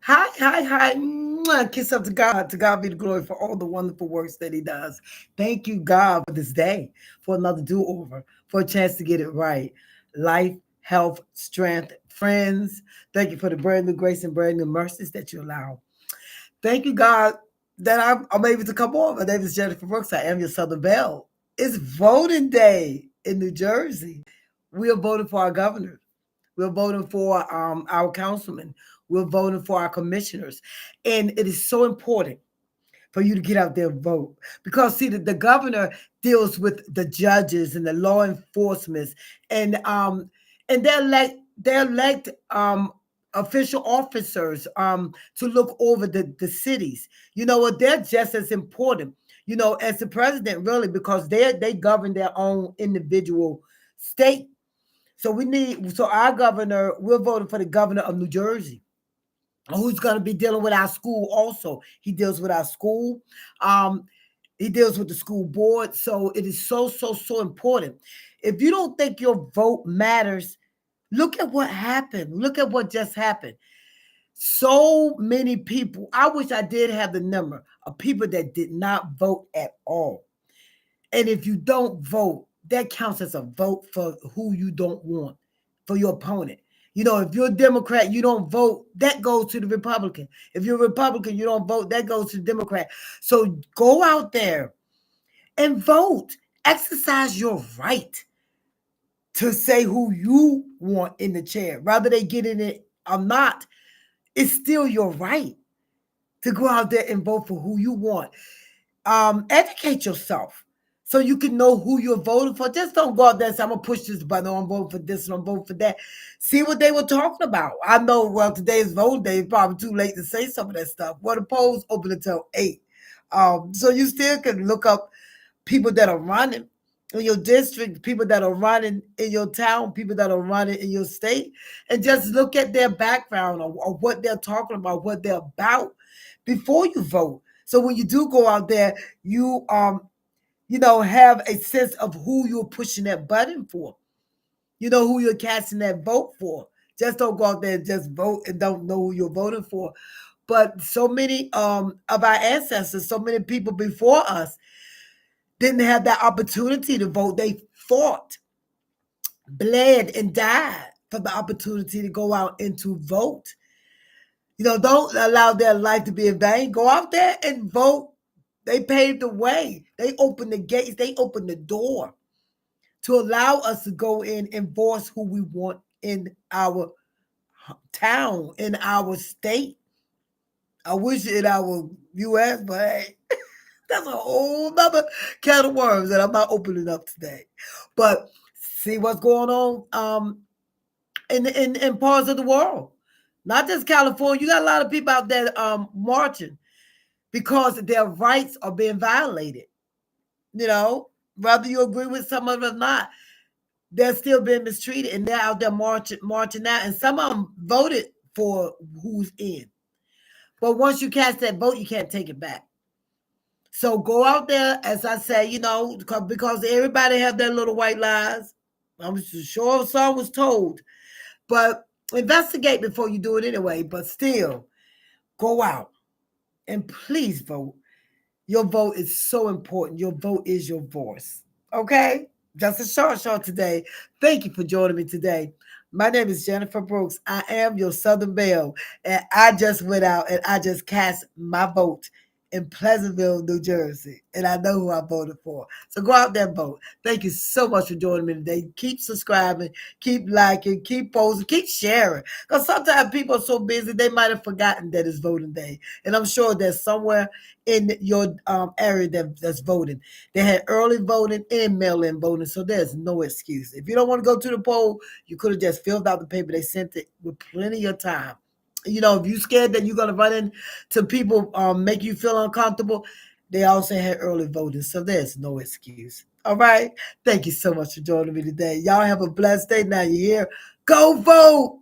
Hi, hi, hi. Mwah. Kiss up to God. To God be the glory for all the wonderful works that He does. Thank you, God, for this day, for another do over, for a chance to get it right. Life, health, strength, friends. Thank you for the brand new grace and brand new mercies that you allow. Thank you, God, that I'm able to come on. My name is Jennifer Brooks. I am your Southern Belle. It's voting day in New Jersey. We are voting for our governor. We're voting for our councilmen. We're voting for our commissioners. And it is so important for you to get out there and vote. Because see, the governor deals with the judges and the law enforcement and they elect official officers to look over the cities. You know what? They're just as important, as the president, really, because they govern their own individual state. So our governor, we're voting for the governor of New Jersey, who's going to be dealing with our school also. He deals with our school. Um, he deals with the school board. So it is so, so, so important. If you don't think your vote matters, look at what happened. Look at what just happened. So many people, I wish I did have the number of people that did not vote at all. And if you don't vote, that counts as a vote for who you don't want, for your opponent. If you're a Democrat, you don't vote, that goes to the Republican. If you're a Republican, you don't vote, that goes to the Democrat. So go out there and vote. Exercise your right to say who you want in the chair. Rather they get in it or not, it's still your right to go out there and vote for who you want. Educate yourself so you can know who you're voting for. Just don't go out there and say, I'm gonna push this button, I'm voting for this and I'm voting for that. See what they were talking about. I know, well, today is voting day. It's probably too late to say some of that stuff. Well, the polls open until 8. So you still can look up people that are running in your district, people that are running in your town, people that are running in your state, and just look at their background or what they're talking about, what they're about before you vote. So when you do go out there, you have a sense of who you're pushing that button for. You know who you're casting that vote for. Just don't go out there and just vote and don't know who you're voting for. But so many of our ancestors, so many people before us didn't have that opportunity to vote. They fought, bled, and died for the opportunity to go out and to vote. Don't allow their life to be in vain. Go out there and vote. They paved the way. They opened the gates. They opened the door to allow us to go in and voice who we want in our town, in our state. I wish in our U.S., but hey, that's a whole nother can of worms that I'm not opening up today. But see what's going on in parts of the world. Not just California. You got a lot of people out there marching because their rights are being violated. Whether you agree with some of it or not, they're still being mistreated, and they're out there marching out. And some of them voted for who's in. But once you cast that vote, you can't take it back. So go out there, as I say, because everybody have their little white lies. I'm sure some was told, but investigate before you do it anyway. But still, go out and please vote. Your vote is so important. Your vote is your voice. Okay? Just a short today. Thank you for joining me today. My name is Jennifer Brooks. I am your Southern Belle. And I just went out and I just cast my vote in Pleasantville, New Jersey. And I know who I voted for. So go out there and vote. Thank you so much for joining me today. Keep subscribing, keep liking, keep posting, keep sharing. Because sometimes people are so busy, they might have forgotten that it's voting day. And I'm sure there's somewhere in your area that's voting. They had early voting and mail-in voting, so there's no excuse. If you don't want to go to the poll, you could have just filled out the paper. They sent it with plenty of time. If you're scared that you're going to run into people make you feel uncomfortable, they also had early voting, so there's no excuse. All right? Thank you so much for joining me today. Y'all have a blessed day. Now you're here. Go vote!